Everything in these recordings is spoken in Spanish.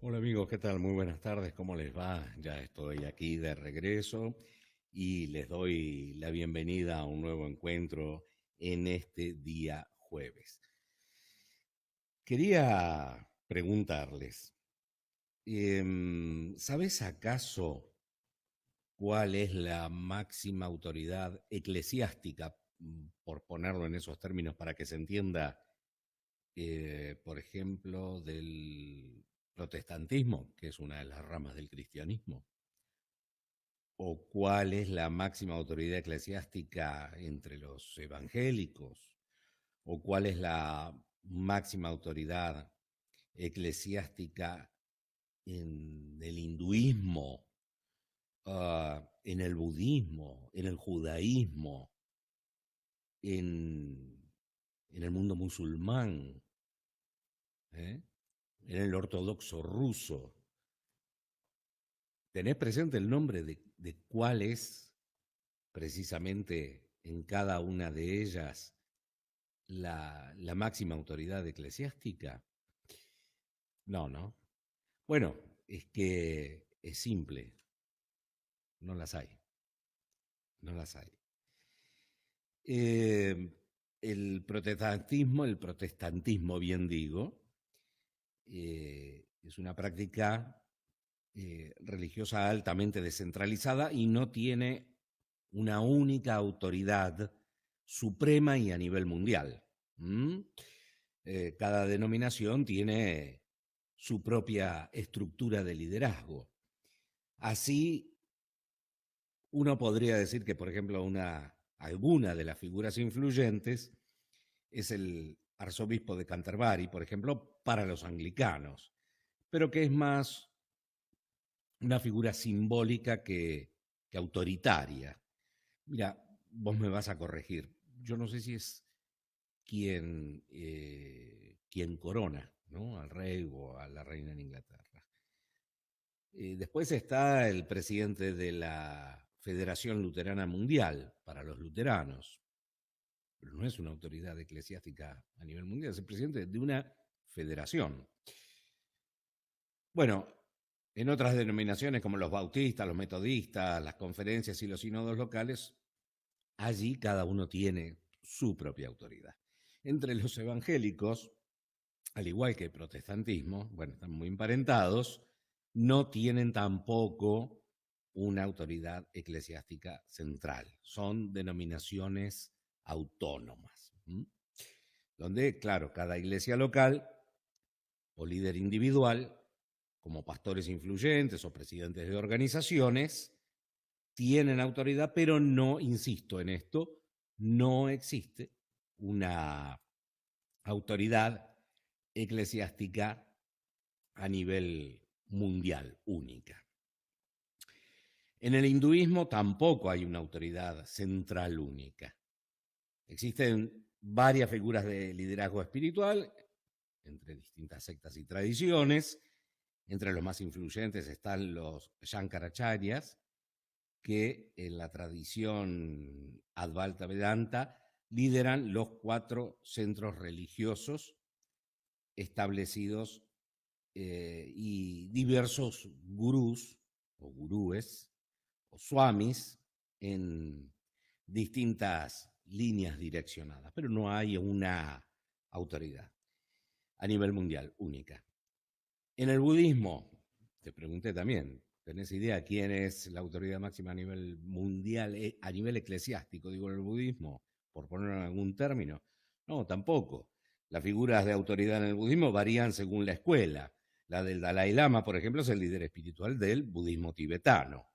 Hola amigos, ¿qué tal? Muy buenas tardes, ¿cómo les va? Ya estoy aquí de regreso y les doy la bienvenida a un nuevo encuentro en este día jueves. Quería preguntarles, ¿sabes acaso cuál es la máxima autoridad eclesiástica, por ponerlo en esos términos para que se entienda, por ejemplo, del protestantismo, que es una de las ramas del cristianismo? ¿O cuál es la máxima autoridad eclesiástica entre los evangélicos? ¿O cuál es la máxima autoridad eclesiástica en el hinduismo, en el budismo, en el judaísmo, en, en el mundo musulmán, ¿eh? En el ortodoxo ruso? ¿Tenés presente el nombre de cuál es precisamente en cada una de ellas la máxima autoridad eclesiástica? No, ¿no? Bueno, es que es simple, no las hay, no las hay. Eh, el protestantismo, bien digo, es una práctica religiosa altamente descentralizada y no tiene una única autoridad suprema y a nivel mundial. ¿Mm? Cada denominación tiene su propia estructura de liderazgo. Así, uno podría decir que, por ejemplo, alguna de las figuras influyentes es el arzobispo de Canterbury, por ejemplo, para los anglicanos, pero que es más una figura simbólica que autoritaria. Mira, vos me vas a corregir. Yo no sé si es quien corona, ¿no? Al rey o a la reina en Inglaterra. Después está el presidente de la Federación Luterana Mundial para los luteranos, pero no es una autoridad eclesiástica a nivel mundial, es el presidente de una federación. Bueno, en otras denominaciones como los bautistas, los metodistas, las conferencias y los sínodos locales, allí cada uno tiene su propia autoridad. Entre los evangélicos, al igual que el protestantismo, bueno, están muy emparentados, no tienen tampoco una autoridad eclesiástica central. Son denominaciones autónomas, ¿m? Donde, claro, cada iglesia local o líder individual, como pastores influyentes o presidentes de organizaciones, tienen autoridad, pero no, insisto en esto, no existe una autoridad eclesiástica a nivel mundial única. En el hinduismo tampoco hay una autoridad central única. Existen varias figuras de liderazgo espiritual entre distintas sectas y tradiciones. Entre los más influyentes están los Shankaracharyas, que en la tradición Advaita Vedanta lideran los 4 centros religiosos establecidos, y diversos gurús o gurúes o swamis en distintas líneas direccionadas, pero no hay una autoridad a nivel mundial única. En el budismo, te pregunté también, ¿tenés idea quién es la autoridad máxima a nivel mundial, a nivel eclesiástico, digo, en el budismo, por ponerlo en algún término? No, tampoco. Las figuras de autoridad en el budismo varían según la escuela. La del Dalai Lama, por ejemplo, es el líder espiritual del budismo tibetano.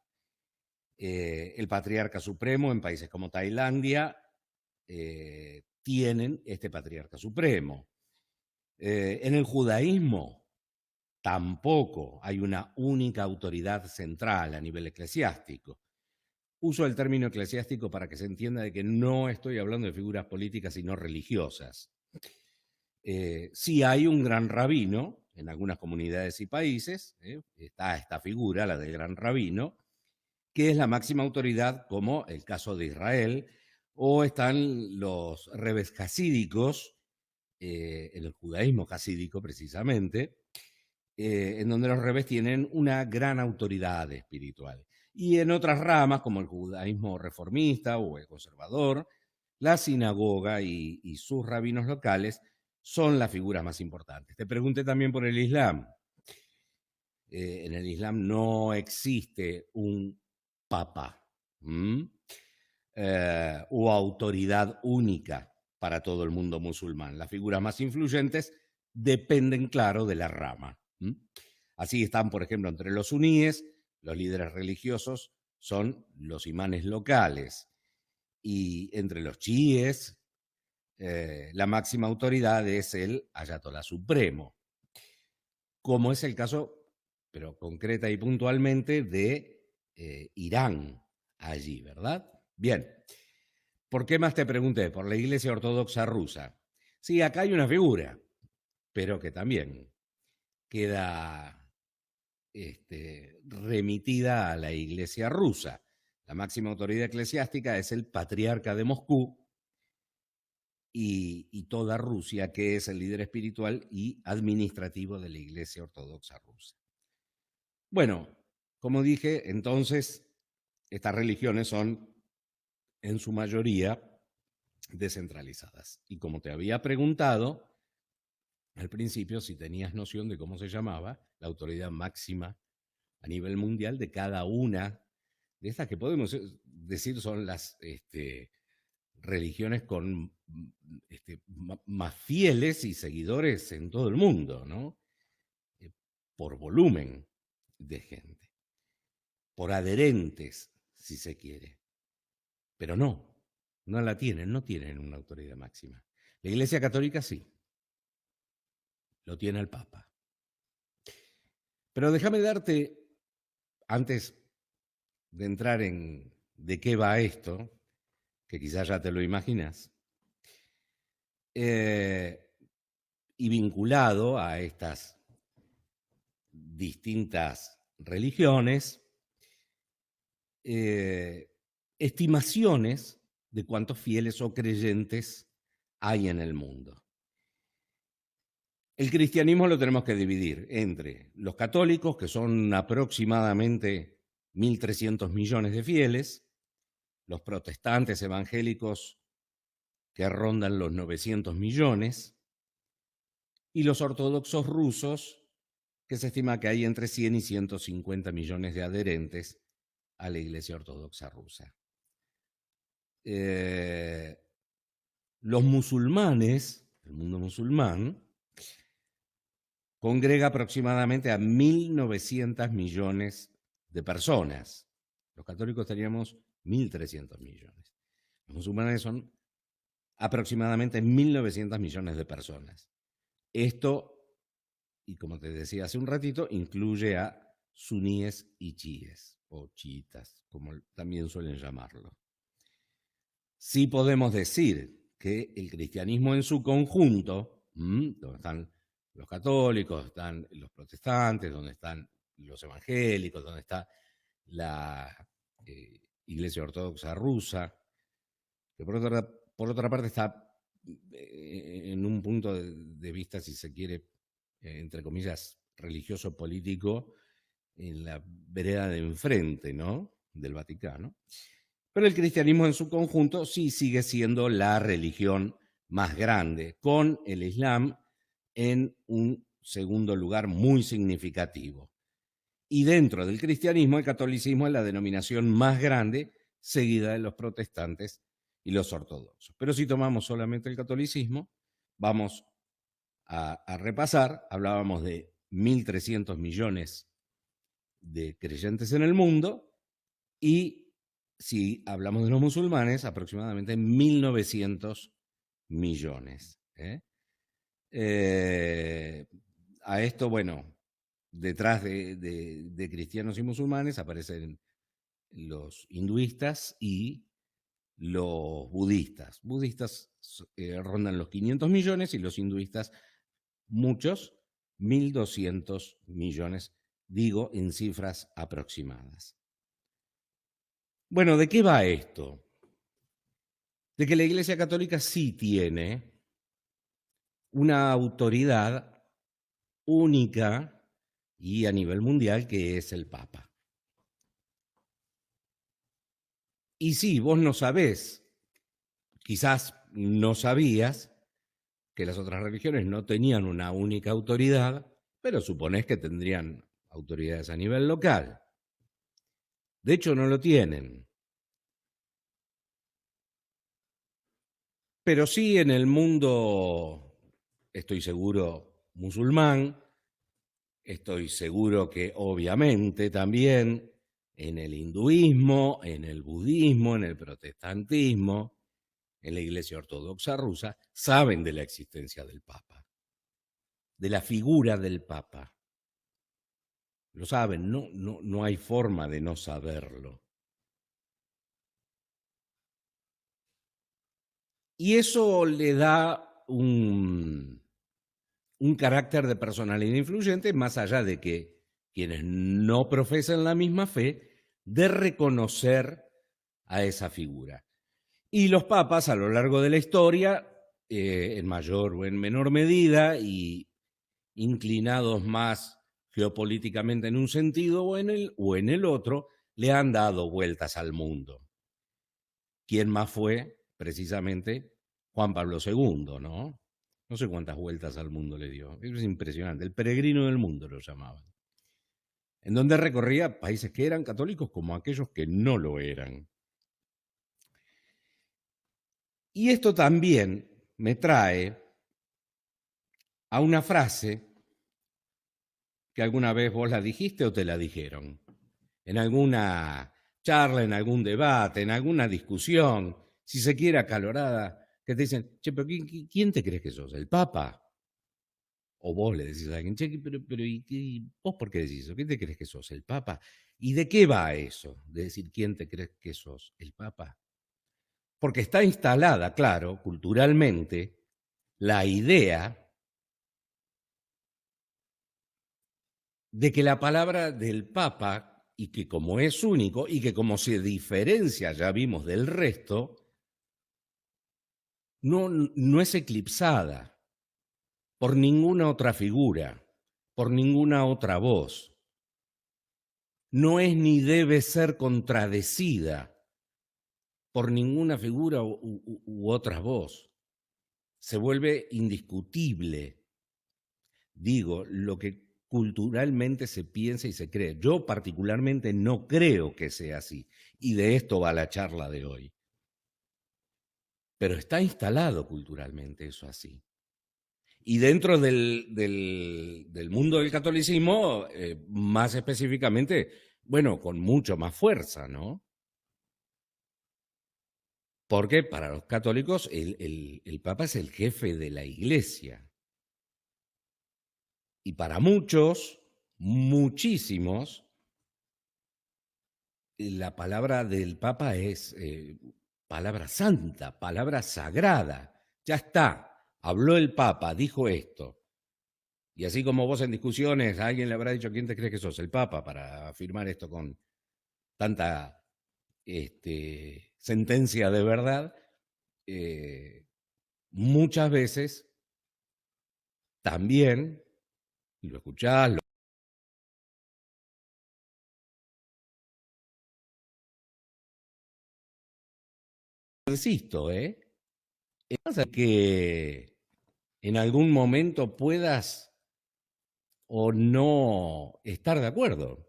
El patriarca supremo en países como Tailandia tienen este patriarca supremo. En el judaísmo tampoco hay una única autoridad central a nivel eclesiástico. Uso el término eclesiástico para que se entienda de que no estoy hablando de figuras políticas, sino religiosas. Sí hay un gran rabino en algunas comunidades y países, está esta figura, la del gran rabino, que es la máxima autoridad, como el caso de Israel, o están los rebes jasídicos, en el judaísmo jasídico precisamente, en donde los rebes tienen una gran autoridad espiritual. Y en otras ramas, como el judaísmo reformista o el conservador, la sinagoga y sus rabinos locales son las figuras más importantes. Te pregunté también por el Islam. En el Islam no existe un papa o autoridad única para todo el mundo musulmán. Las figuras más influyentes dependen, claro, de la rama. Así están, por ejemplo, entre los suníes, los líderes religiosos son los imanes locales, y entre los chiíes, la máxima autoridad es el ayatolá supremo, como es el caso, pero concreta y puntualmente, de Irán allí, ¿verdad? Bien. ¿Por qué más te pregunté? Por la Iglesia Ortodoxa rusa. Sí, acá hay una figura, pero que también queda remitida a la Iglesia rusa. La máxima autoridad eclesiástica es el patriarca de Moscú y toda Rusia, que es el líder espiritual y administrativo de la Iglesia Ortodoxa rusa. Bueno, como dije, entonces, estas religiones son, en su mayoría, descentralizadas. Y como te había preguntado al principio si tenías noción de cómo se llamaba la autoridad máxima a nivel mundial de cada una de estas que podemos decir son las religiones con más fieles y seguidores en todo el mundo, ¿no? Por volumen de gente, por adherentes, si se quiere. Pero no la tienen, no tienen una autoridad máxima. La Iglesia Católica sí, lo tiene el Papa. Pero déjame darte, antes de entrar en de qué va esto, que quizás ya te lo imaginas, y vinculado a estas distintas religiones, estimaciones de cuántos fieles o creyentes hay en el mundo. El cristianismo lo tenemos que dividir entre los católicos, que son aproximadamente 1.300 millones de fieles, los protestantes evangélicos, que rondan los 900 millones, y los ortodoxos rusos, que se estima que hay entre 100 y 150 millones de adherentes a la Iglesia Ortodoxa rusa. Los musulmanes, el mundo musulmán, congrega aproximadamente a 1.900 millones de personas. Los católicos teníamos 1.300 millones. Los musulmanes son aproximadamente 1.900 millones de personas. Esto, y como te decía hace un ratito, incluye a suníes y chiíes, o chiitas, como también suelen llamarlo. Sí podemos decir que el cristianismo en su conjunto, donde están los católicos, están los protestantes, donde están los evangélicos, donde está la Iglesia Ortodoxa rusa, que por otra parte está en un punto de vista, si se quiere, entre comillas, religioso-político, en la vereda de enfrente, ¿no?, del Vaticano. Pero el cristianismo en su conjunto sí sigue siendo la religión más grande, con el Islam en un segundo lugar muy significativo. Y dentro del cristianismo, el catolicismo es la denominación más grande, seguida de los protestantes y los ortodoxos. Pero si tomamos solamente el catolicismo, vamos a repasar, hablábamos de 1.300 millones de creyentes en el mundo, y si hablamos de los musulmanes, aproximadamente 1.900 millones. A esto, bueno, detrás de cristianos y musulmanes aparecen los hinduistas y los budistas. Budistas rondan los 500 millones y los hinduistas muchos, 1.200 millones, digo en cifras aproximadas. Bueno, ¿de qué va esto? De que la Iglesia Católica sí tiene una autoridad única y a nivel mundial, que es el Papa. Y sí, vos no sabés, quizás no sabías que las otras religiones no tenían una única autoridad, pero suponés que tendrían autoridades a nivel local. De hecho, no lo tienen. Pero sí en el mundo, estoy seguro, musulmán, estoy seguro que obviamente también en el hinduismo, en el budismo, en el protestantismo, en la Iglesia Ortodoxa rusa, saben de la existencia del Papa, de la figura del Papa. Lo saben, no hay forma de no saberlo. Y eso le da un carácter de personalidad influyente, más allá de que quienes no profesan la misma fe, de reconocer a esa figura. Y los papas a lo largo de la historia, en mayor o en menor medida, y inclinados más geopolíticamente en un sentido o en el otro, le han dado vueltas al mundo. ¿Quién más fue? Precisamente Juan Pablo II, ¿no? No sé cuántas vueltas al mundo le dio. Es impresionante. El peregrino del mundo lo llamaban. En donde recorría países que eran católicos como aquellos que no lo eran. Y esto también me trae a una frase que alguna vez vos la dijiste o te la dijeron. En alguna charla, en algún debate, en alguna discusión, si se quiere acalorada, que te dicen, che, pero ¿quién te crees que sos? ¿El Papa? O vos le decís a alguien, che, pero ¿y vos por qué decís eso? ¿Quién te crees que sos? ¿El Papa? ¿Y de qué va eso? De decir, ¿quién te crees que sos? ¿El Papa? Porque está instalada, claro, culturalmente, la idea de que la palabra del Papa, y que como es único, y que como se diferencia, ya vimos, del resto, no es eclipsada por ninguna otra figura, por ninguna otra voz. No es ni debe ser contradecida por ninguna figura u otra voz. Se vuelve indiscutible, digo, lo que culturalmente se piensa y se cree. Yo particularmente no creo que sea así, y de esto va la charla de hoy. Pero está instalado culturalmente eso así. Y dentro del mundo del catolicismo, más específicamente, bueno, con mucho más fuerza, ¿no? Porque para los católicos el Papa es el jefe de la Iglesia. Y para muchos, muchísimos, la palabra del Papa es palabra santa, palabra sagrada. Ya está, habló el Papa, dijo esto. Y así como vos en discusiones a alguien le habrá dicho, ¿quién te crees que sos? El Papa, para afirmar esto con tanta sentencia de verdad, muchas veces también, y lo escuchás, lo insisto, es que en algún momento puedas o no estar de acuerdo,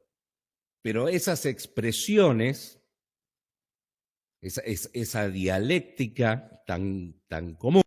pero esas expresiones, esa dialéctica tan común,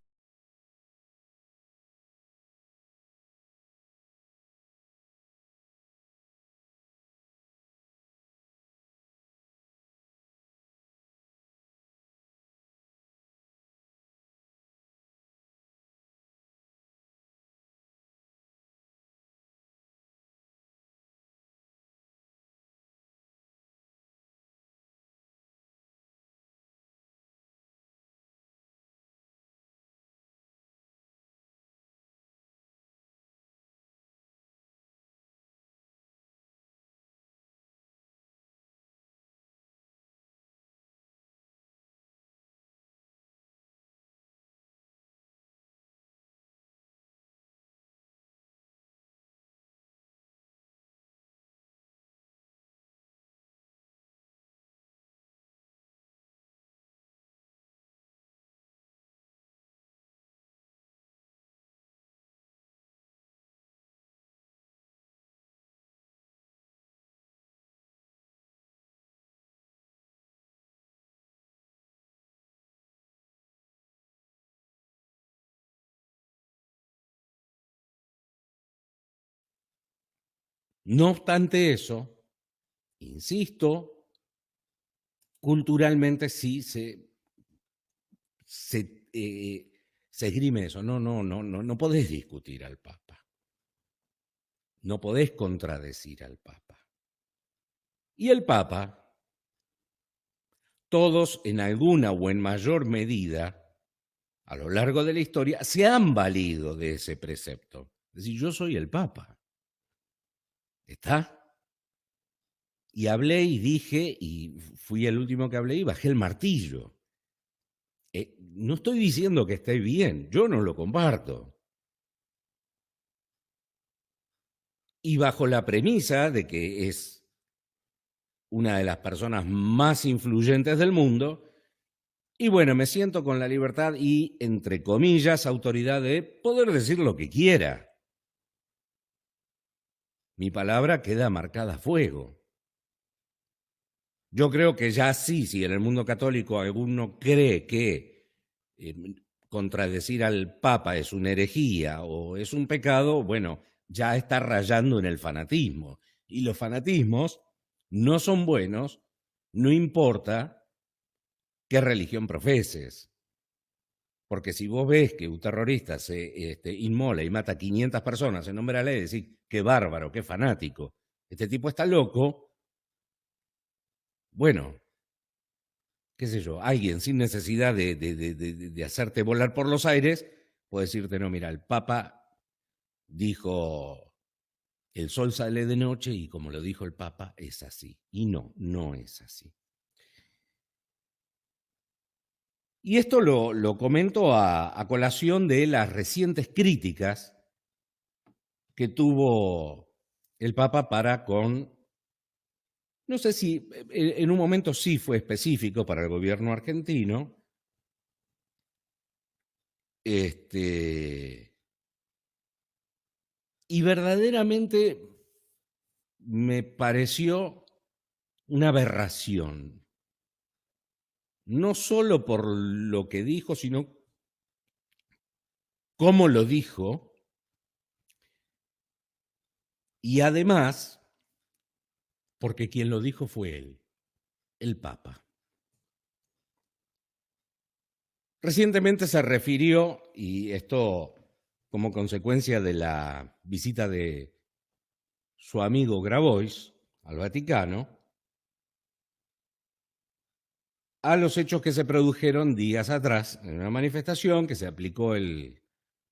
No obstante eso, insisto, culturalmente sí se esgrime eso. No podés discutir al Papa. No podés contradecir al Papa. Y el Papa, todos en alguna o en mayor medida, a lo largo de la historia, se han valido de ese precepto. Es decir, yo soy el Papa. ¿Está? Y hablé y dije, y fui el último que hablé y bajé el martillo. No estoy diciendo que esté bien, yo no lo comparto. Y bajo la premisa de que es una de las personas más influyentes del mundo, y bueno, me siento con la libertad y, entre comillas, autoridad de poder decir lo que quiera. Mi palabra queda marcada a fuego. Yo creo que ya sí, si en el mundo católico alguno cree que contradecir al Papa es una herejía o es un pecado, bueno, ya está rayando en el fanatismo. Y los fanatismos no son buenos, no importa qué religión profeses. Porque si vos ves que un terrorista se inmola y mata a 500 personas en nombre de la ley, decís, qué bárbaro, qué fanático, este tipo está loco, bueno, qué sé yo, alguien sin necesidad de hacerte volar por los aires, puede decirte, no, mira, el Papa dijo, el sol sale de noche y como lo dijo el Papa, es así. Y no es así. Y esto lo comento a colación de las recientes críticas que tuvo el Papa para con, no sé si en un momento sí fue específico para el gobierno argentino, y verdaderamente me pareció una aberración. No solo por lo que dijo, sino cómo lo dijo, y además porque quien lo dijo fue él, el Papa. Recientemente se refirió, y esto como consecuencia de la visita de su amigo Grabois al Vaticano, a los hechos que se produjeron días atrás en una manifestación que se aplicó el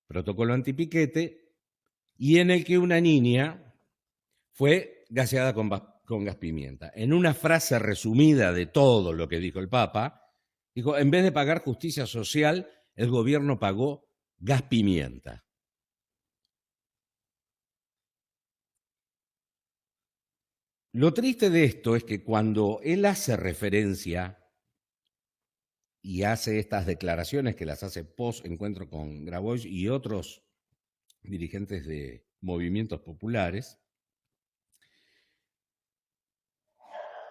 protocolo antipiquete y en el que una niña fue gaseada con gas pimienta. En una frase resumida de todo lo que dijo el Papa, dijo, en vez de pagar justicia social, el gobierno pagó gas pimienta. Lo triste de esto es que cuando él hace referencia y hace estas declaraciones que las hace post encuentro con Grabois y otros dirigentes de movimientos populares,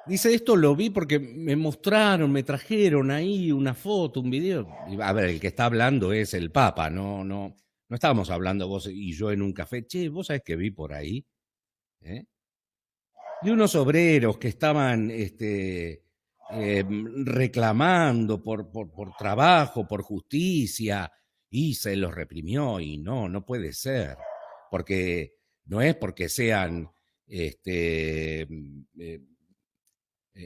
dice, esto lo vi porque me mostraron, me trajeron ahí una foto, un video. A ver, el que está hablando es el Papa, no estábamos hablando vos y yo en un café. Che, vos sabés que vi por ahí, de unos obreros que estaban reclamando por trabajo, por justicia, y se los reprimió, y no puede ser, porque no es porque sean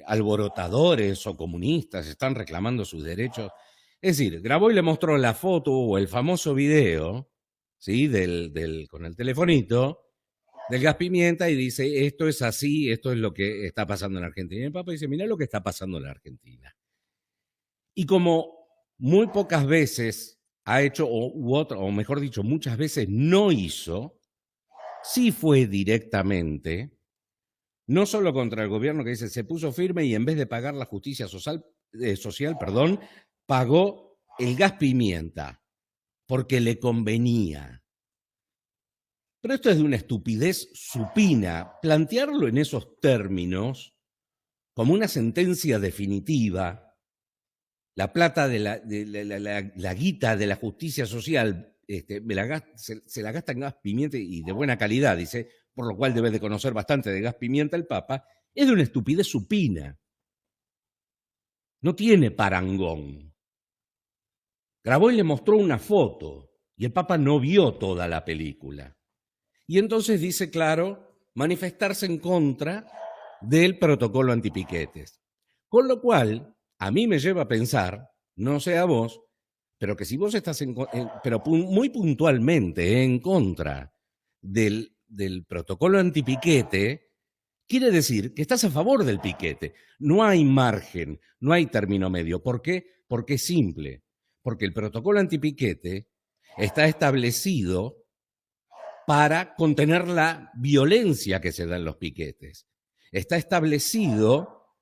alborotadores o comunistas, están reclamando sus derechos. Es decir, grabó y le mostró la foto o el famoso video, ¿sí? Con el telefonito, del gas pimienta y dice, esto es así, esto es lo que está pasando en Argentina. Y el Papa dice, mirá lo que está pasando en la Argentina. Y como muy pocas veces ha hecho, o mejor dicho, muchas veces no hizo, sí fue directamente, no solo contra el gobierno que dice, se puso firme y en vez de pagar la justicia social, pagó el gas pimienta, porque le convenía. Pero esto es de una estupidez supina. Plantearlo en esos términos, como una sentencia definitiva, la plata de la guita de la justicia social se la gasta en gas pimienta y de buena calidad, dice, por lo cual debes de conocer bastante de gas pimienta el Papa, es de una estupidez supina. No tiene parangón. Grabois le mostró una foto y el Papa no vio toda la película. Y entonces dice, claro, manifestarse en contra del protocolo antipiquetes. Con lo cual, a mí me lleva a pensar, no sé a vos, pero que si vos estás pero muy puntualmente en contra del protocolo antipiquete, quiere decir que estás a favor del piquete. No hay margen, no hay término medio. ¿Por qué? Porque es simple. Porque el protocolo antipiquete está establecido para contener la violencia que se da en los piquetes. Está establecido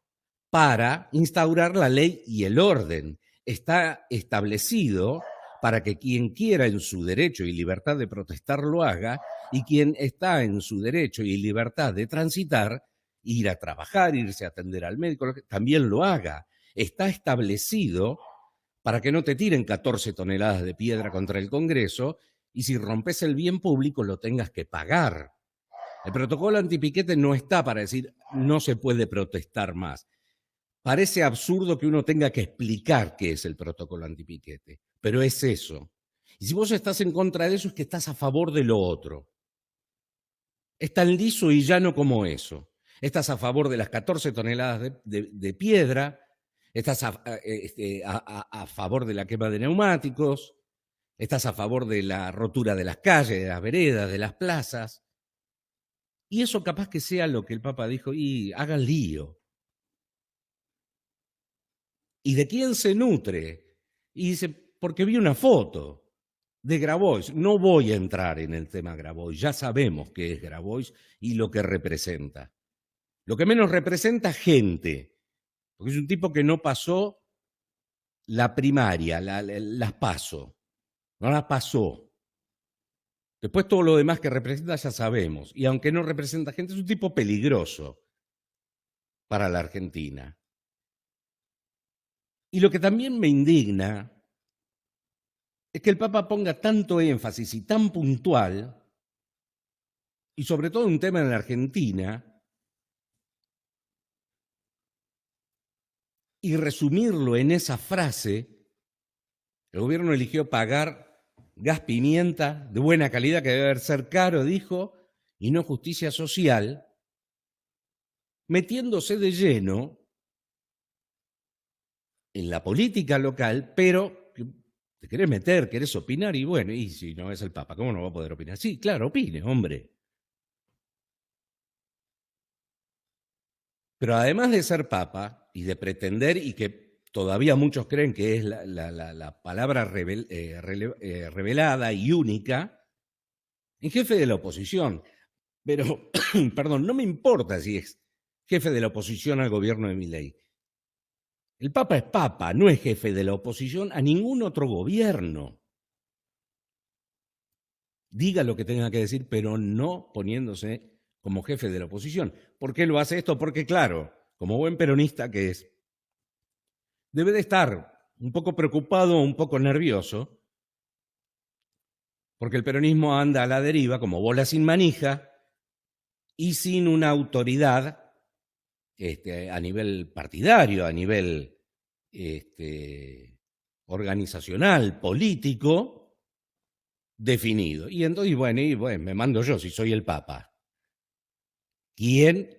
para instaurar la ley y el orden. Está establecido para que quien quiera en su derecho y libertad de protestar lo haga, y quien está en su derecho y libertad de transitar, ir a trabajar, irse a atender al médico, también lo haga. Está establecido para que no te tiren 14 toneladas de piedra contra el Congreso y si rompes el bien público lo tengas que pagar. El protocolo antipiquete no está para decir no se puede protestar más. Parece absurdo que uno tenga que explicar qué es el protocolo antipiquete, pero es eso. Y si vos estás en contra de eso es que estás a favor de lo otro. Es tan liso y llano como eso. Estás a favor de las 14 toneladas de piedra, estás a favor de la quema de neumáticos, estás a favor de la rotura de las calles, de las veredas, de las plazas. Y eso capaz que sea lo que el Papa dijo, y hagan lío. ¿Y de quién se nutre? Y dice, porque vi una foto de Grabois. No voy a entrar en el tema Grabois, ya sabemos qué es Grabois y lo que representa. Lo que menos representa gente, porque es un tipo que no pasó la primaria, las PASO, no las pasó. Después todo lo demás que representa ya sabemos, y aunque no representa gente, es un tipo peligroso para la Argentina. Y lo que también me indigna es que el Papa ponga tanto énfasis y tan puntual, y sobre todo un tema en la Argentina, y resumirlo en esa frase: el gobierno eligió pagar gas pimienta de buena calidad, que debe ser caro, dijo, y no justicia social, metiéndose de lleno en la política local, pero te querés meter, querés opinar, y bueno, y si no es el Papa, ¿cómo no va a poder opinar? Sí, claro, opine, hombre. Pero además de ser Papa y de pretender, y que todavía muchos creen que es la palabra revelada y única, en jefe de la oposición. Pero, perdón, no me importa si es jefe de la oposición al gobierno de Milei. El Papa es Papa, no es jefe de la oposición a ningún otro gobierno. Diga lo que tenga que decir, pero no poniéndose como jefe de la oposición. ¿Por qué lo hace esto? Porque, claro, como buen peronista que es, debe de estar un poco preocupado, un poco nervioso, porque el peronismo anda a la deriva como bola sin manija y sin una autoridad a nivel partidario, a nivel organizacional, político, definido. Y entonces, bueno, me mando yo, si soy el Papa. ¿Quién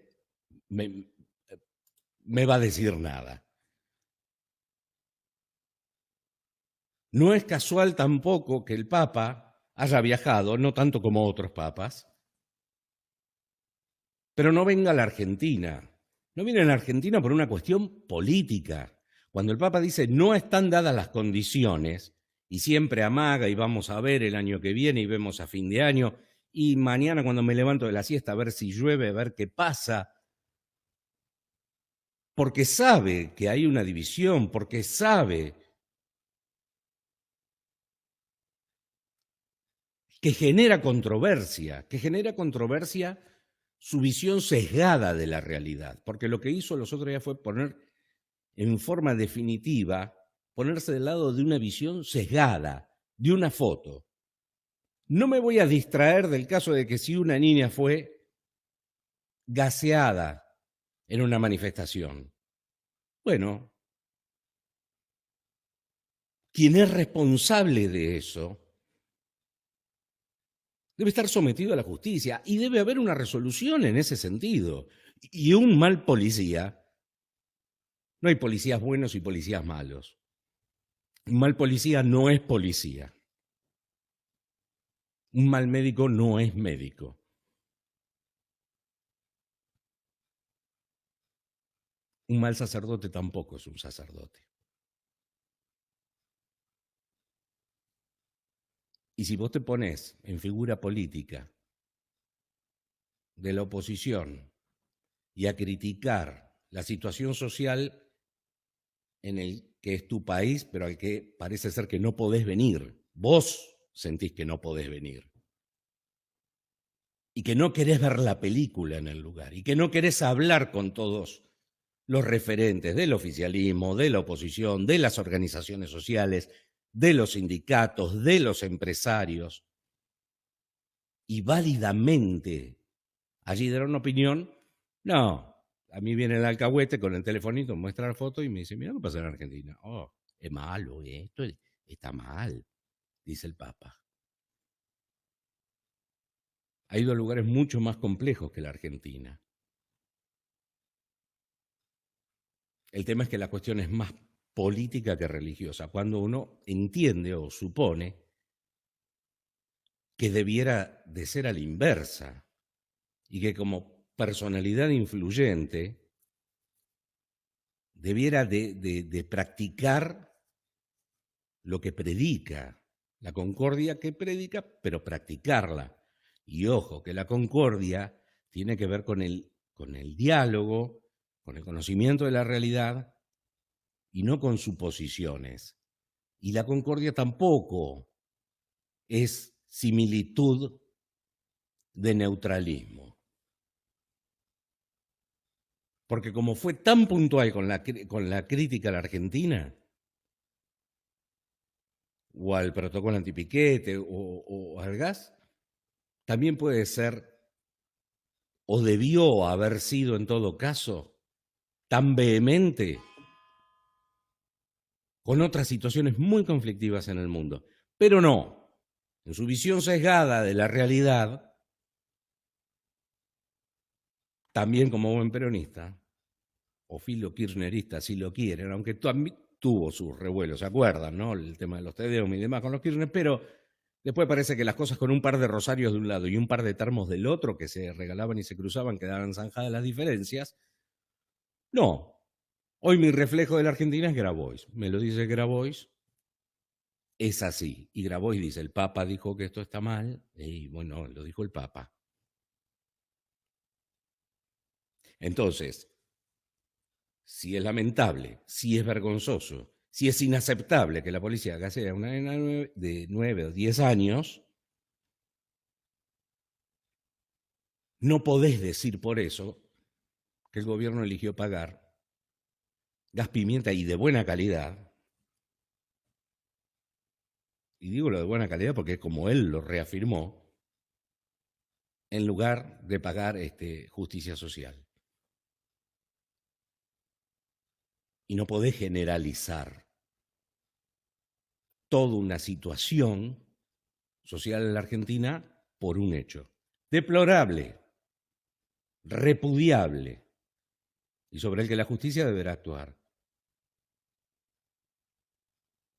me va a decir nada? No es casual tampoco que el Papa haya viajado, no tanto como otros papas, pero no venga a la Argentina. No viene a la Argentina por una cuestión política. Cuando el Papa dice no están dadas las condiciones, y siempre amaga y vamos a ver el año que viene y vemos a fin de año, y mañana cuando me levanto de la siesta a ver si llueve, a ver qué pasa, porque sabe que hay una división, porque sabe que genera controversia su visión sesgada de la realidad, porque lo que hizo los otros días fue poner en forma definitiva, ponerse del lado de una visión sesgada, de una foto. No me voy a distraer del caso de que si una niña fue gaseada en una manifestación. Bueno, quien es responsable de eso debe estar sometido a la justicia y debe haber una resolución en ese sentido. Y un mal policía, no hay policías buenos y policías malos. Un mal policía no es policía. Un mal médico no es médico. Un mal sacerdote tampoco es un sacerdote. Y si vos te pones en figura política de la oposición y a criticar la situación social en el que es tu país, pero al que parece ser que no podés venir, vos sentís que no podés venir, y que no querés ver la película en el lugar, y que no querés hablar con todos los referentes del oficialismo, de la oposición, de las organizaciones sociales, de los sindicatos, de los empresarios, y válidamente allí dar una opinión. No, a mí viene el alcahuete con el telefonito, muestra la foto y me dice, mira lo que pasa en Argentina. Oh, es malo, esto está mal, dice el Papa. Ha ido a lugares mucho más complejos que la Argentina. El tema es que la cuestión es más política que religiosa. Cuando uno entiende o supone que debiera de ser a la inversa y que como personalidad influyente debiera de practicar lo que predica, la concordia que predica, pero practicarla. Y ojo, que la concordia tiene que ver con el diálogo, con el conocimiento de la realidad y no con suposiciones. Y la concordia tampoco es similitud de neutralismo. Porque como fue tan puntual con la crítica a la Argentina, o al protocolo antipiquete, o al gas, también puede ser, o debió haber sido en todo caso, tan vehemente con otras situaciones muy conflictivas en el mundo. Pero no, en su visión sesgada de la realidad, también como buen peronista, o filo kirchnerista si lo quieren, aunque también tuvo sus revuelos, ¿se acuerdan, no? El tema de los Tedeum y demás con los Kirchner, pero después parece que las cosas con un par de rosarios de un lado y un par de termos del otro que se regalaban y se cruzaban, quedaban zanjadas las diferencias. No. Hoy mi reflejo de la Argentina es Grabois. Me lo dice Grabois. Es así. Y Grabois dice, el Papa dijo que esto está mal. Y bueno, lo dijo el Papa. Entonces, si es lamentable, si es vergonzoso, si es inaceptable que la policía gasee a una nena de 9 o 10 años, no podés decir por eso que el gobierno eligió pagar gas pimienta y de buena calidad. Y digo lo de buena calidad porque es como él lo reafirmó, en lugar de pagar justicia social. Y no podés generalizar toda una situación social en la Argentina por un hecho. Deplorable, repudiable, y sobre el que la justicia deberá actuar.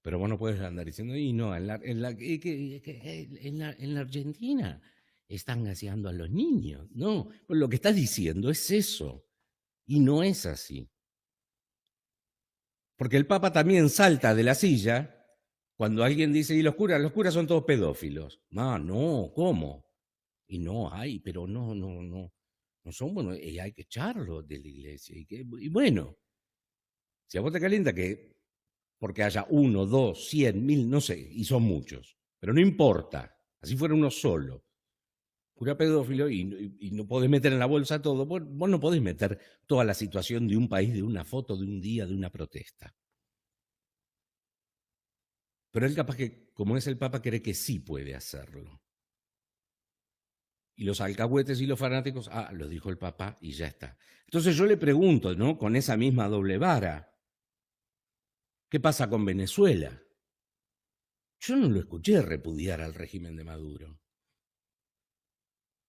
Pero vos no puedes andar diciendo, y no, en la Argentina están gaseando a los niños. No, pues lo que estás diciendo es eso, y no es así. Porque el Papa también salta de la silla cuando alguien dice, y los curas son todos pedófilos. No, no, ¿cómo? Y no hay, pero no son buenos, y hay que echarlos de la iglesia. Y bueno, si a vos te calienta que porque haya 1, 2, 100, 1000, no sé, y son muchos, pero no importa, así fuera uno solo, cura pedófilo y no podés meter en la bolsa todo, vos no podés meter toda la situación de un país, de una foto, de un día, de una protesta. Pero él capaz que, como es el Papa, cree que sí puede hacerlo. Y los alcahuetes y los fanáticos, lo dijo el Papa y ya está. Entonces yo le pregunto, ¿no? Con esa misma doble vara, ¿qué pasa con Venezuela? Yo no lo escuché repudiar al régimen de Maduro.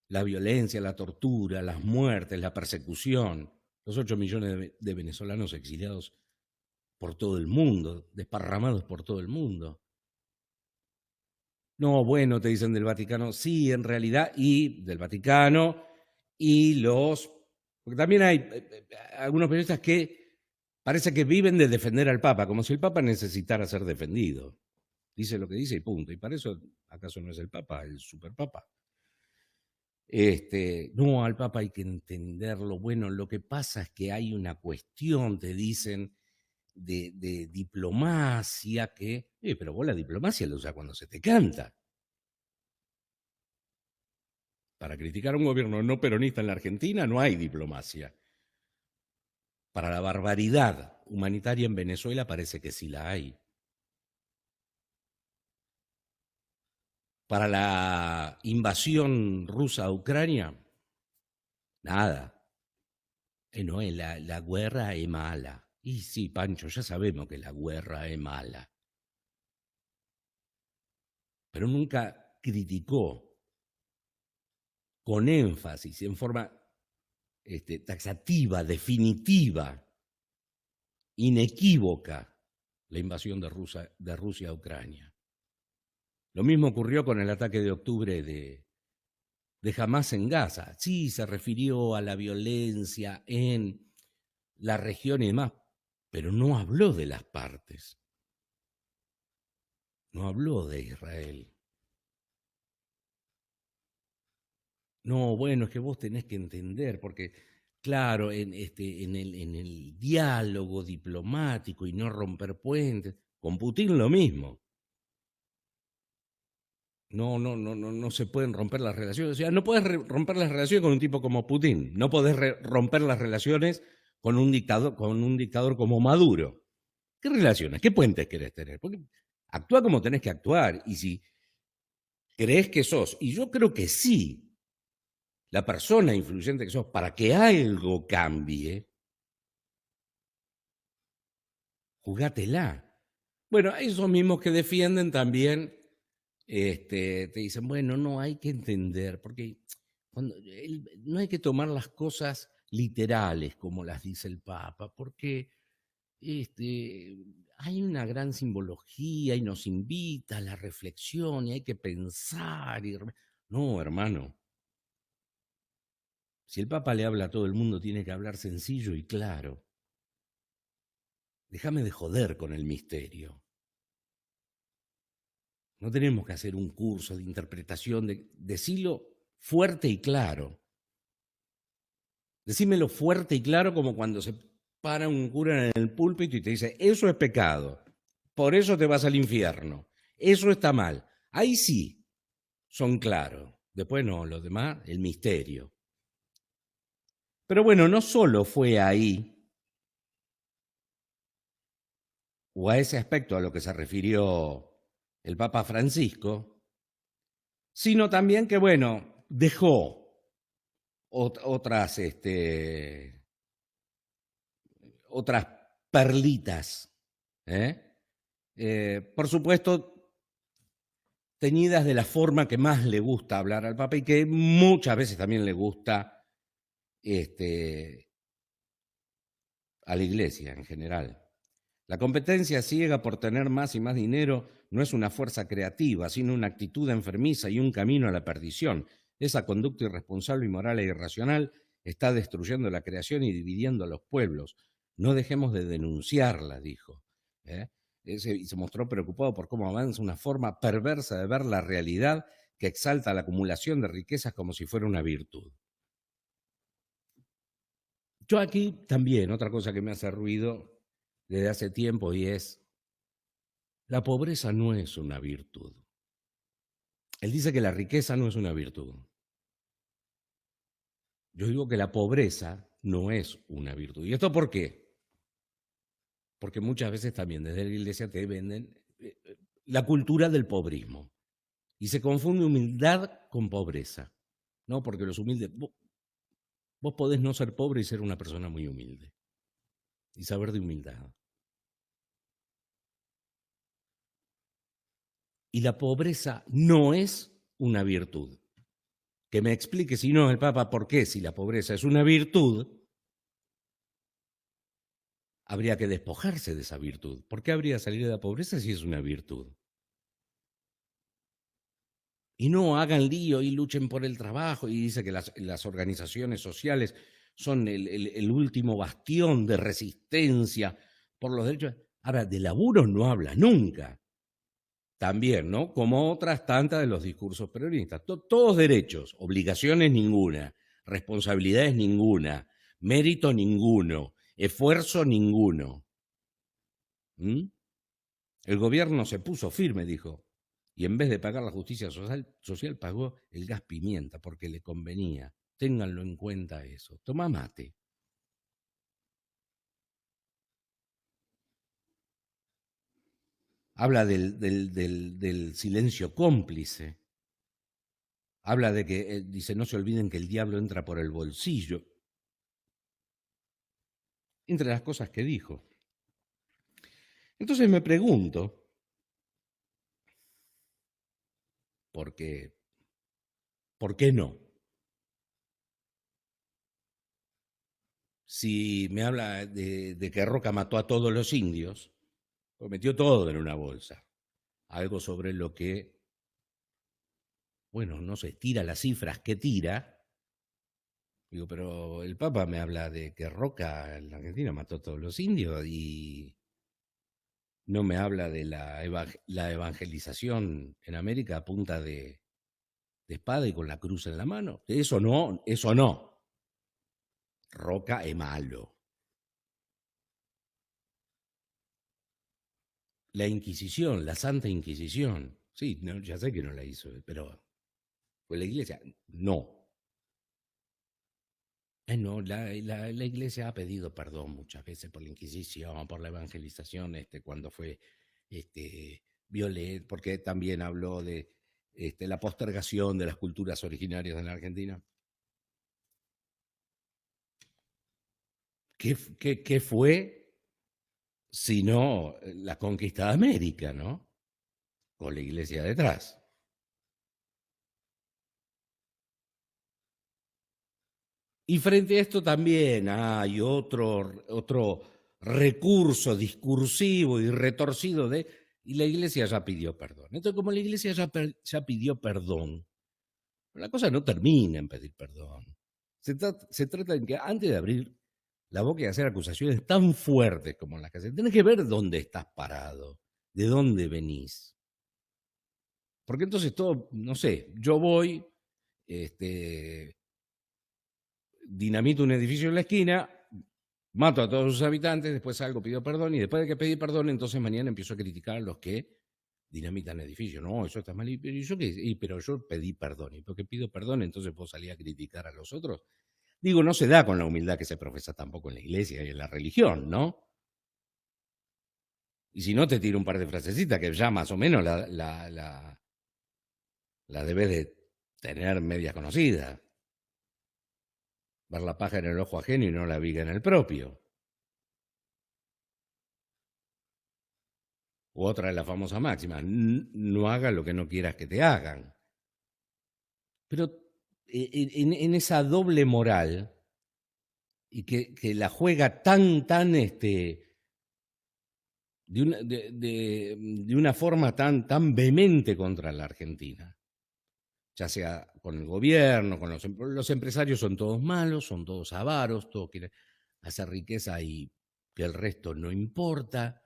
La violencia, la tortura, las muertes, la persecución, los 8 millones de venezolanos exiliados por todo el mundo, desparramados por todo el mundo. No, bueno, te dicen del Vaticano, sí, en realidad, y del Vaticano, y los... Porque también hay algunos periodistas que parece que viven de defender al Papa, como si el Papa necesitara ser defendido. Dice lo que dice y punto. Y para eso, ¿acaso no es el Papa, el superpapa? No, al Papa hay que entenderlo. Bueno, lo que pasa es que hay una cuestión, te dicen, de diplomacia que... pero vos la diplomacia la usás cuando se te canta. Para criticar a un gobierno no peronista en la Argentina no hay diplomacia. Para la barbaridad humanitaria en Venezuela parece que sí la hay. Para la invasión rusa a Ucrania, nada. No, la guerra es mala. Y sí, Pancho, ya sabemos que la guerra es mala. Pero nunca criticó con énfasis, en forma taxativa, definitiva, inequívoca, la invasión de Rusia a Ucrania. Lo mismo ocurrió con el ataque de octubre de Hamás en Gaza. Sí, se refirió a la violencia en la región y demás, pero no habló de las partes. No habló de Israel. No, bueno, es que vos tenés que entender, porque claro, en el diálogo diplomático y no romper puentes, con Putin lo mismo. No se pueden romper las relaciones. O sea, no puedes romper las relaciones con un tipo como Putin. No podés romper las relaciones con un dictador como Maduro. ¿Qué relaciones? ¿Qué puentes querés tener? Porque actúa como tenés que actuar. Y si crees que sos, y yo creo que sí, la persona influyente que sos, para que algo cambie, jugátela. Bueno, esos mismos que defienden también te dicen, bueno, no hay que entender, porque no hay que tomar las cosas literales como las dice el Papa, porque hay una gran simbología y nos invita a la reflexión y hay que pensar. No, hermano. Si el Papa le habla a todo el mundo, tiene que hablar sencillo y claro. Déjame de joder con el misterio. No tenemos que hacer un curso de interpretación, decilo fuerte y claro. Decímelo fuerte y claro como cuando se para un cura en el púlpito y te dice, eso es pecado, por eso te vas al infierno, eso está mal. Ahí sí, son claros. Después no, los demás, el misterio. Pero bueno, no solo fue ahí, o a ese aspecto a lo que se refirió el Papa Francisco, sino también que, bueno, dejó otras perlitas, por supuesto, teñidas de la forma que más le gusta hablar al Papa y que muchas veces también le gusta a la Iglesia en general. La competencia ciega por tener más y más dinero no es una fuerza creativa, sino una actitud enfermiza y un camino a la perdición. Esa conducta irresponsable, inmoral e irracional está destruyendo la creación y dividiendo a los pueblos. No dejemos de denunciarla, dijo. Y se mostró preocupado por cómo avanza una forma perversa de ver la realidad que exalta la acumulación de riquezas como si fuera una virtud. Yo aquí también, otra cosa que me hace ruido desde hace tiempo y es, la pobreza no es una virtud. Él dice que la riqueza no es una virtud. Yo digo que la pobreza no es una virtud. ¿Y esto por qué? Porque muchas veces también desde la iglesia te venden la cultura del pobrismo y se confunde humildad con pobreza. No, porque los humildes... Vos podés no ser pobre y ser una persona muy humilde. Y saber de humildad. Y la pobreza no es una virtud. Que me explique, si no el Papa, por qué, si la pobreza es una virtud, habría que despojarse de esa virtud. ¿Por qué habría que salir de la pobreza si es una virtud? Y no hagan lío y luchen por el trabajo. Y dice que las organizaciones sociales son el último bastión de resistencia por los derechos. Ahora, de laburo no habla nunca. También, ¿no? Como otras tantas de los discursos peronistas. Todos derechos, obligaciones ninguna, responsabilidades ninguna, mérito ninguno, esfuerzo ninguno. ¿Mm? El gobierno se puso firme, dijo, y en vez de pagar la justicia social pagó el gas pimienta porque le convenía. Ténganlo en cuenta eso. Toma mate. Habla del silencio cómplice. Habla de que, dice, no se olviden que el diablo entra por el bolsillo. Entre las cosas que dijo. Entonces me pregunto, ¿por qué? ¿Por qué no? Si me habla de que Roca mató a todos los indios, pues metió todo en una bolsa. Algo sobre lo que, bueno, no sé, tira las cifras que tira. Digo, pero el Papa me habla de que Roca en la Argentina mató a todos los indios y no me habla de la evangelización en América a punta de espada y con la cruz en la mano. Eso no, eso no. Roca es malo. La Inquisición, la Santa Inquisición. Sí, no, ya sé que no la hizo, pero fue la Iglesia. No. No, la Iglesia ha pedido perdón muchas veces por la Inquisición, por la evangelización, cuando fue porque también habló de la postergación de las culturas originarias de la Argentina. ¿Qué fue sino la conquista de América, ¿no? Con la Iglesia detrás. Y frente a esto también hay otro recurso discursivo y retorcido y la Iglesia ya pidió perdón. Entonces, como la Iglesia ya pidió perdón, la cosa no termina en pedir perdón. Se trata de que antes de abrir la boca y hacer acusaciones tan fuertes como las que hacen, tenés que ver dónde estás parado, de dónde venís. Porque entonces todo, no sé, yo voy, dinamito un edificio en la esquina, mato a todos sus habitantes, después salgo, pido perdón, y después de que pedí perdón, entonces mañana empiezo a criticar a los que dinamitan edificios. No, eso está mal. ¿Y yo qué? Pero yo pedí perdón. ¿Y porque pido perdón, entonces puedo salir a criticar a los otros? Digo, no se da con la humildad que se profesa tampoco en la iglesia y en la religión, ¿no? Y si no, te tiro un par de frasecitas que ya más o menos la debes de tener media conocida. Ver la paja en el ojo ajeno y no la viga en el propio. U otra de la famosa máxima, no hagas lo que no quieras que te hagan. Pero en esa doble moral, y que la juega tan, de una forma tan vehemente contra la Argentina, ya sea con el gobierno, con los empresarios son todos malos, son todos avaros, todos quieren hacer riqueza y que el resto no importa.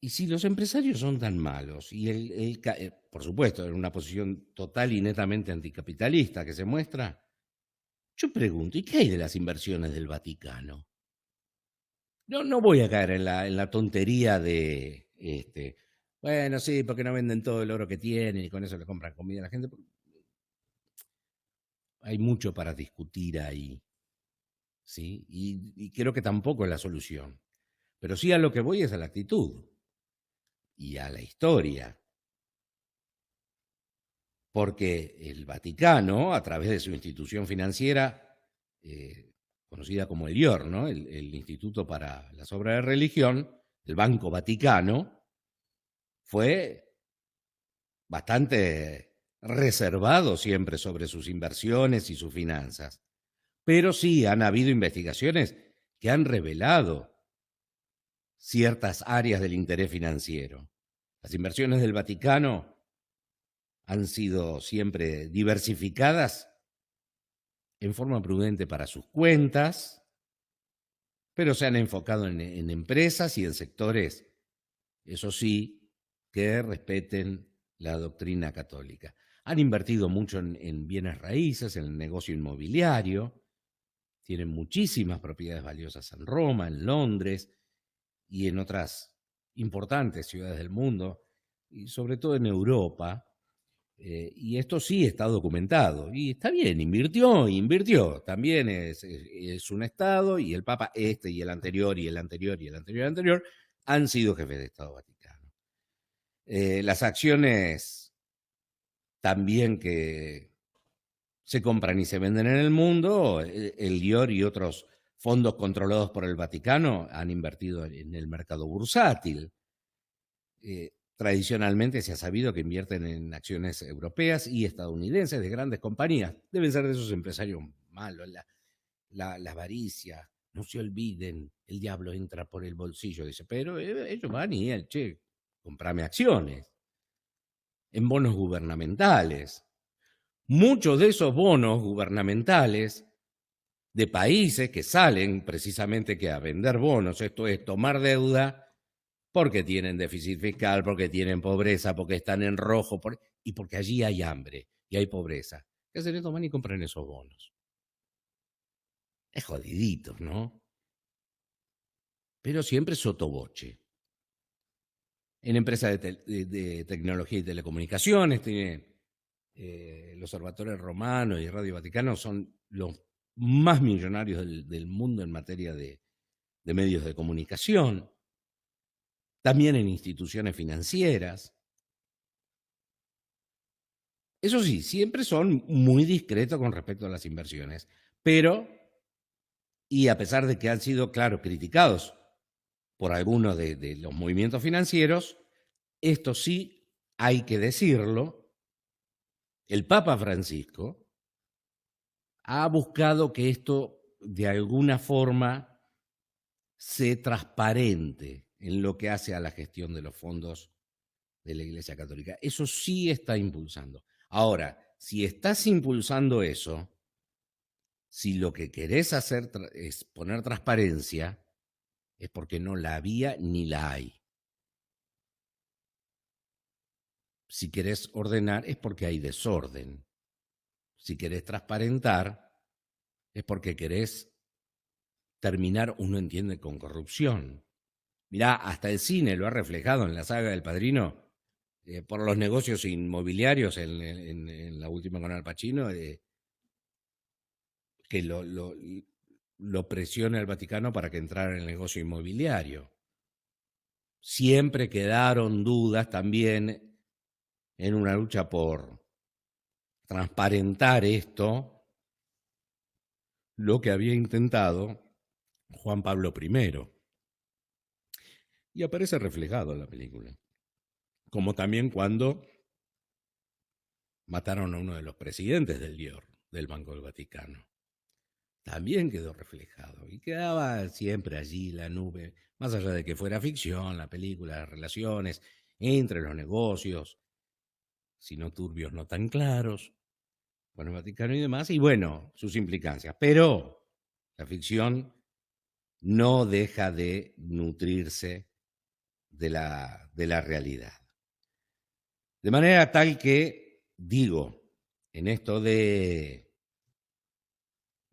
Y si los empresarios son tan malos, y por supuesto, en una posición total y netamente anticapitalista que se muestra, yo pregunto, ¿y qué hay de las inversiones del Vaticano? No voy a caer en la tontería de, bueno, sí, porque no venden todo el oro que tienen y con eso le compran comida a la gente. Hay mucho para discutir ahí, ¿sí? Y creo que tampoco es la solución. Pero sí a lo que voy es a la actitud y a la historia. porque el Vaticano, a través de su institución financiera, conocida como el IOR, ¿no? el Instituto para las Obras de Religión, el Banco Vaticano, fue bastante reservado siempre sobre sus inversiones y sus finanzas. Pero sí han habido investigaciones que han revelado ciertas áreas del interés financiero. Las inversiones del Vaticano han sido siempre diversificadas en forma prudente para sus cuentas, pero se han enfocado en empresas y en sectores, eso sí, que respeten la doctrina católica. Han invertido mucho en bienes raíces, en el negocio inmobiliario, tienen muchísimas propiedades valiosas en Roma, en Londres y en otras importantes ciudades del mundo, y sobre todo en Europa. Y esto sí está documentado. Y está bien, invirtió. También es un Estado, y el Papa, este y el anterior, y el anterior, y el anterior, y el anterior, han sido jefes de Estado Vaticano. Las acciones también que se compran y se venden en el mundo, el IOR y otros fondos controlados por el Vaticano han invertido en el mercado bursátil. Tradicionalmente se ha sabido que invierten en acciones europeas y estadounidenses de grandes compañías. Deben ser de esos empresarios malos, la avaricia. No se olviden, el diablo entra por el bolsillo, dice, pero ellos van y che, comprame acciones en bonos gubernamentales. Muchos de esos bonos gubernamentales de países que salen precisamente que a vender bonos, esto es tomar deuda, porque tienen déficit fiscal, porque tienen pobreza, porque están en rojo, y porque allí hay hambre y hay pobreza. ¿Qué hacen estos? Van y compran esos bonos. Es jodidito, ¿no? Pero siempre sotoboche. En empresas de tecnología y telecomunicaciones, tiene, los observatorios romanos y Radio Vaticano son los más millonarios del mundo en materia de medios de comunicación. También en instituciones financieras. Eso sí, siempre son muy discretos con respecto a las inversiones, pero, y a pesar de que han sido, claro, criticados por algunos de los movimientos financieros, esto sí hay que decirlo, el Papa Francisco ha buscado que esto de alguna forma sea transparente en lo que hace a la gestión de los fondos de la Iglesia Católica. Eso sí está impulsando. Ahora, si estás impulsando eso, si lo que querés hacer es poner transparencia, es porque no la había ni la hay. Si querés ordenar, es porque hay desorden. Si querés transparentar, es porque querés terminar, uno entiende, con corrupción. Mirá, hasta el cine lo ha reflejado en la saga del Padrino, por los negocios inmobiliarios en la última con Al Pacino, que lo presiona el Vaticano para que entrara en el negocio inmobiliario. Siempre quedaron dudas también en una lucha por transparentar esto, lo que había intentado Juan Pablo I. Y aparece reflejado en la película. Como también cuando mataron a uno de los presidentes del DIOR, del Banco del Vaticano. También quedó reflejado y quedaba siempre allí la nube, más allá de que fuera ficción, la película, las relaciones entre los negocios, si no turbios, no tan claros, con el Vaticano y demás, y bueno, sus implicancias. Pero la ficción no deja de nutrirse de la realidad. De manera tal que, digo, en esto de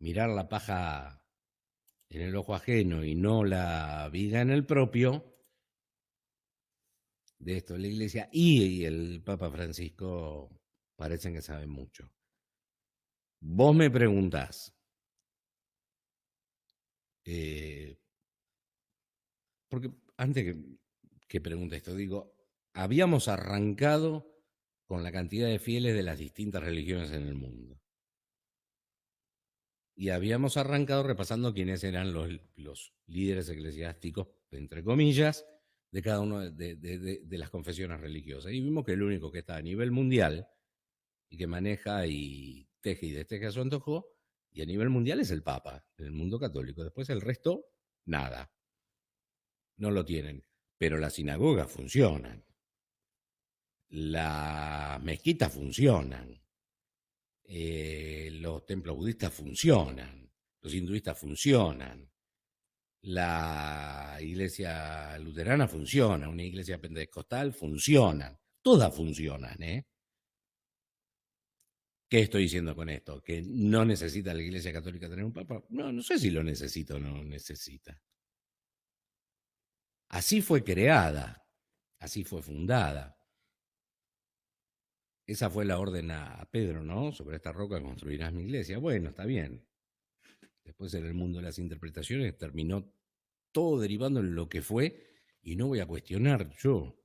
mirar la paja en el ojo ajeno y no la viga en el propio, de esto la Iglesia y el Papa Francisco parecen que saben mucho. Vos me preguntás, porque antes que pregunte esto, digo, habíamos arrancado con la cantidad de fieles de las distintas religiones en el mundo. Y habíamos arrancado repasando quiénes eran los líderes eclesiásticos, entre comillas, de cada una de las confesiones religiosas. Y vimos que el único que está a nivel mundial y que maneja y teje y desteje a su antojo, y a nivel mundial es el Papa, en el mundo católico. Después el resto, nada. No lo tienen. Pero las sinagogas funcionan. Las mezquitas funcionan. Los templos budistas funcionan. Los hinduistas funcionan. La iglesia luterana funciona. Una iglesia pentecostal funcionan. Todas funcionan, ¿eh? ¿Qué estoy diciendo con esto? ¿Que no necesita la Iglesia Católica tener un papa? No, no sé si lo necesita o no necesita. Así fue creada, así fue fundada. Esa fue la orden a Pedro, ¿no? Sobre esta roca construirás mi iglesia. Bueno, está bien. Después en el mundo de las interpretaciones terminó todo derivando en lo que fue, y no voy a cuestionar yo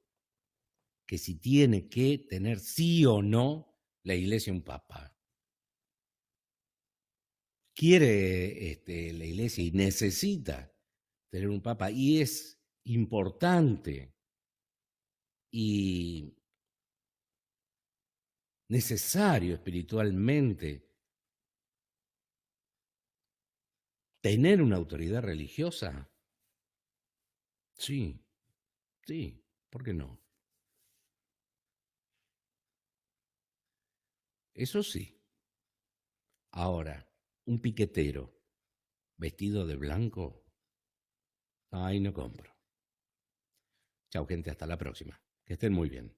que si tiene que tener sí o no la iglesia un papa. Quiere la iglesia y necesita tener un papa, y es importante y necesario espiritualmente tener una autoridad religiosa. Sí, sí, ¿por qué no? Eso sí. Ahora, un piquetero vestido de blanco, ay, no compro. Chao, gente, hasta la próxima. Que estén muy bien.